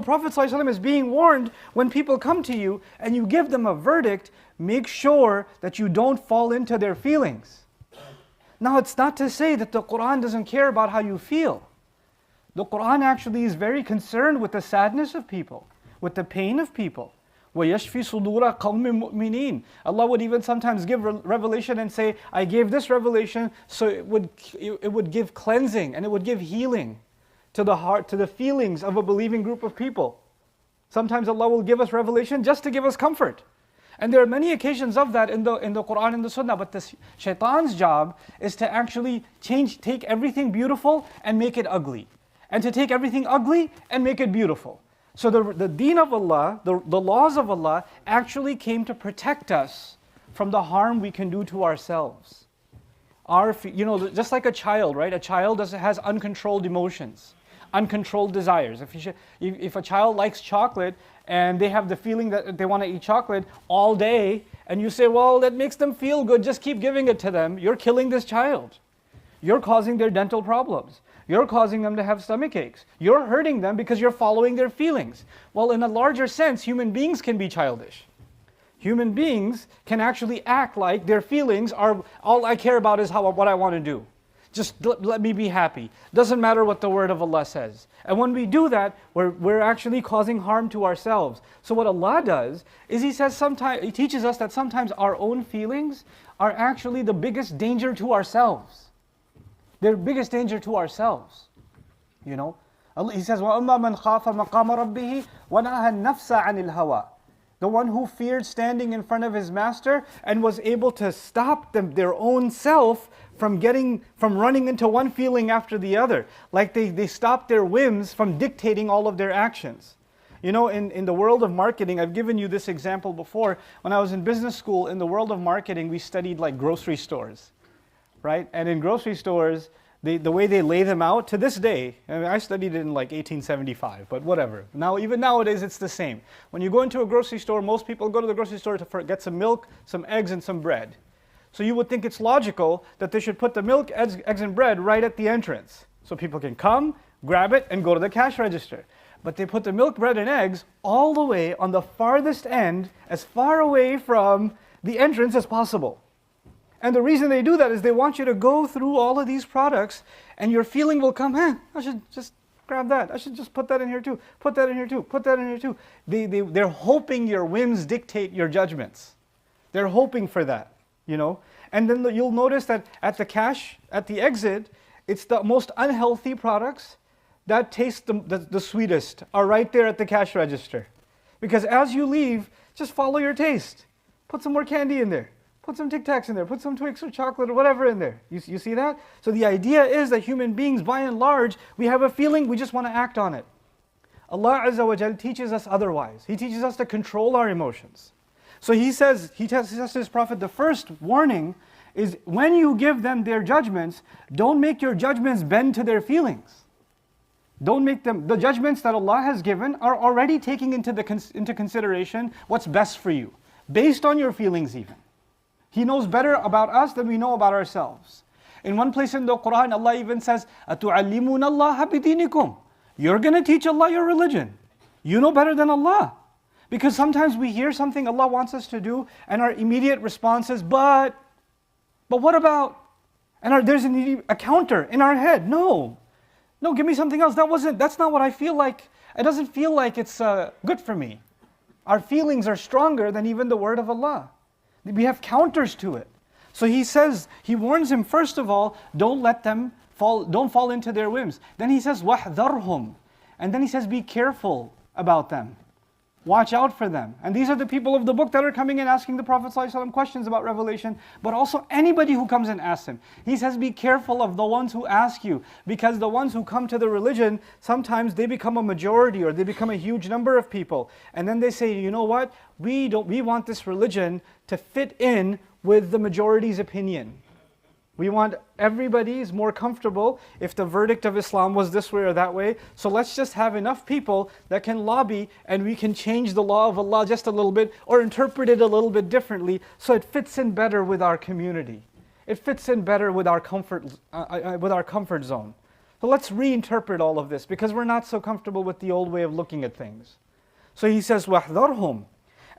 Prophet ﷺ is being warned, when people come to you and you give them a verdict, make sure that you don't fall into their feelings. Now it's not to say that the Quran doesn't care about how you feel. The Quran actually is very concerned with the sadness of people, with the pain of people. وَيَشْفِي صُدُورَ قَوْمٍ مُؤْمِنِينَ. Allah would even sometimes give revelation and say, I gave this revelation so it would give cleansing and it would give healing to the heart, to the feelings of a believing group of people. Sometimes Allah will give us revelation just to give us comfort. And there are many occasions of that in the Quran and the Sunnah, but the shaitan's job is to actually take everything beautiful and make it ugly. And to take everything ugly and make it beautiful. So the deen of Allah, the laws of Allah actually came to protect us from the harm we can do to ourselves. Just like a child, right? A child has uncontrolled emotions, uncontrolled desires. If a child likes chocolate and they have the feeling that they want to eat chocolate all day, and you say, well, that makes them feel good, just keep giving it to them, you're killing this child. You're causing their dental problems. You're causing them to have stomach aches. You're hurting them because you're following their feelings. Well, in a larger sense, human beings can be childish. Human beings can actually act like their feelings are, all I care about is what I want to do. Just let me be happy. Doesn't matter what the word of Allah says. And when we do that, we're actually causing harm to ourselves. So what Allah does is He teaches us that sometimes our own feelings are actually the biggest danger to ourselves. They're the biggest danger to ourselves. He says, وَأَمَّا مَنْ خَافَ مَقَامَ رَبِّهِ وَنَهَى النَّفْسَ عَنِ الْهَوَىٰ. The one who feared standing in front of his master and was able to stop their own self from running into one feeling after the other. Like they stopped their whims from dictating all of their actions. In the world of marketing, I've given you this example before. When I was in business school, in the world of marketing, we studied like grocery stores. Right? And in grocery stores, the way they lay them out, to this day, I studied it in like 1875, but whatever. Even nowadays, it's the same. When you go into a grocery store, most people go to the grocery store to get some milk, some eggs, and some bread. So you would think it's logical that they should put the milk, eggs, and bread right at the entrance. So people can come, grab it, and go to the cash register. But they put the milk, bread, and eggs all the way on the farthest end, as far away from the entrance as possible. And the reason they do that is they want you to go through all of these products and your feeling will come, I should just grab that. I should just put that in here too. Put that in here too. Put that in here too. They're hoping your whims dictate your judgments. They're hoping for that, And then you'll notice that at the exit, it's the most unhealthy products that taste the sweetest are right there at the cash register. Because as you leave, just follow your taste. Put some more candy in there. Put some Tic Tacs in there, put some Twix or chocolate or whatever in there. You see that? So the idea is that human beings, by and large, we have a feeling, we just want to act on it. Allah SWT teaches us otherwise. He teaches us to control our emotions. So He says to His Prophet, the first warning is when you give them their judgments, don't make your judgments bend to their feelings. Don't make them, the judgments that Allah has given are already taking into consideration what's best for you, based on your feelings even. He knows better about us than we know about ourselves. In one place in the Quran, Allah even says, أَتُعَلِّمُونَ اللَّهَ بِدِينِكُمْ. You're going to teach Allah your religion. You know better than Allah. Because sometimes we hear something Allah wants us to do, and our immediate response is, but what about? And there's a counter in our head. No, give me something else. That's not what I feel like. It doesn't feel like it's good for me. Our feelings are stronger than even the word of Allah. We have counters to it. So He warns him, first of all, don't fall into their whims. Then He says, وَاحْذَرْهُمْ. And then He says, be careful about them. Watch out for them. And these are the people of the book that are coming and asking the Prophet ﷺ questions about revelation, but also anybody who comes and asks him. He says, be careful of the ones who ask you, because the ones who come to the religion, sometimes they become a majority or they become a huge number of people. And then they say, you know what? We want this religion to fit in with the majority's opinion. We want everybody's more comfortable if the verdict of Islam was this way or that way. So let's just have enough people that can lobby and we can change the law of Allah just a little bit or interpret it a little bit differently so it fits in better with our community. It fits in better with our comfort zone. So let's reinterpret all of this because we're not so comfortable with the old way of looking at things. So he says, وَاحْذَرْهُمْ.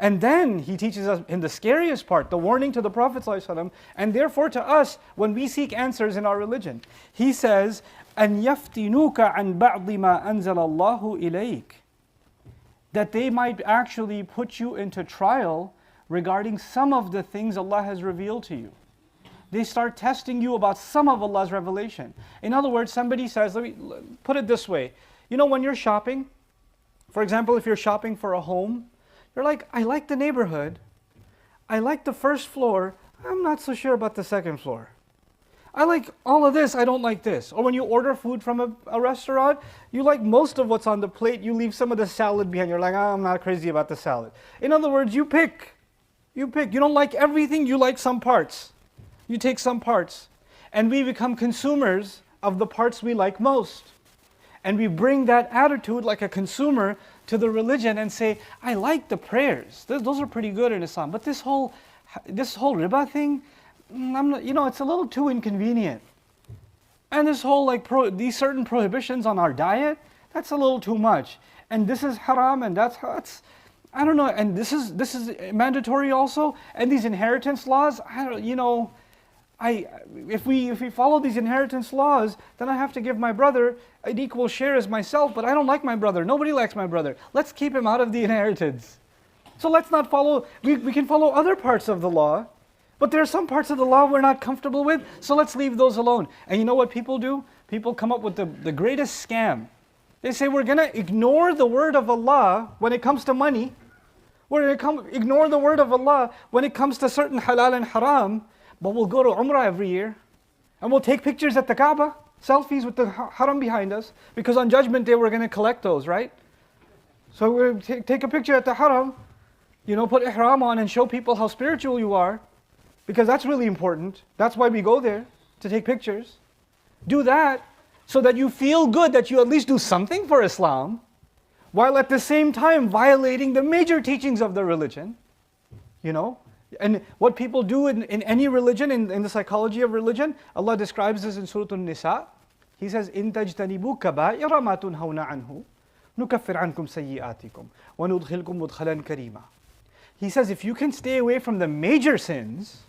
And then he teaches us in the scariest part, the warning to the Prophet ﷺ, and therefore to us when we seek answers in our religion. He says, أَنْ يَفْتِنُوكَ عَنْ بَعْضِ مَا أَنزَلَ اللَّهُ إِلَيْكَ. That they might actually put you into trial regarding some of the things Allah has revealed to you. They start testing you about some of Allah's revelation. In other words, somebody says, let me put it this way. You know when you're shopping, for example, if you're shopping for a home, you're like, I like the neighborhood, I like the first floor, I'm not so sure about the second floor. I like all of this, I don't like this. Or when you order food from a restaurant, you like most of what's on the plate, you leave some of the salad behind. You're like, oh, I'm not crazy about the salad. In other words, you pick. You don't like everything, you like some parts. You take some parts. And we become consumers of the parts we like most. And we bring that attitude like a consumer to the religion and say, I like the prayers. Those are pretty good in Islam. But this whole riba thing, it's a little too inconvenient. And this whole these certain prohibitions on our diet, that's a little too much. And this is haram and that's I don't know. And this is mandatory also. And these inheritance laws, if we follow these inheritance laws, then I have to give my brother an equal share as myself, but I don't like my brother. Nobody likes my brother. Let's keep him out of the inheritance. So let's not follow, we can follow other parts of the law, but there are some parts of the law we're not comfortable with, so let's leave those alone. And you know what people do? People come up with the greatest scam. They say we're going to ignore the word of Allah when it comes to money. We're going to ignore the word of Allah when it comes to certain halal and haram, but we'll go to Umrah every year, and we'll take pictures at the Kaaba, selfies with the haram behind us, because on Judgment Day we're going to collect those, right? So we'll take a picture at the haram, put ihram on and show people how spiritual you are, because that's really important. That's why we go there, to take pictures. Do that so that you feel good that you at least do something for Islam, while at the same time violating the major teachings of the religion, And what people do in any religion, in the psychology of religion, Allah describes this in Surah An-Nisa. He says, إِن تَجْتَنِبُوا كَبَائِرَ مَا تُنْهَوْنَ عَنْهُ نُكَفِّرْ عَنْكُمْ سَيِّئَاتِكُمْ وَنُدْخِلْكُمْ مُدْخَلًا كَرِيمًا. He says, if you can stay away from the major sins,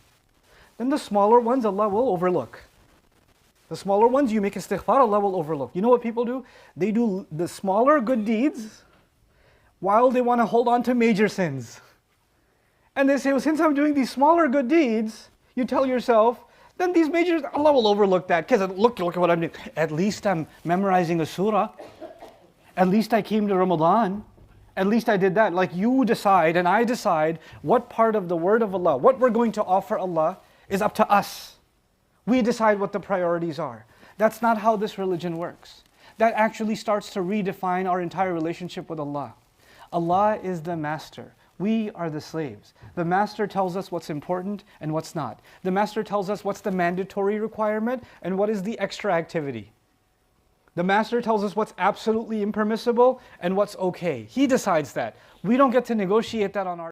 then the smaller ones Allah will overlook. The smaller ones you make istighfar, Allah will overlook. You know what people do? They do the smaller good deeds while they want to hold on to major sins. And they say, well, since I'm doing these smaller good deeds, you tell yourself, then these majors, Allah will overlook that. Because look at what I'm doing. At least I'm memorizing a surah. At least I came to Ramadan. At least I did that. Like you decide and I decide what part of the word of Allah, what we're going to offer Allah is up to us. We decide what the priorities are. That's not how this religion works. That actually starts to redefine our entire relationship with Allah. Allah is the master. We are the slaves. The master tells us what's important and what's not. The master tells us what's the mandatory requirement and what is the extra activity. The master tells us what's absolutely impermissible and what's okay. He decides that. We don't get to negotiate that on our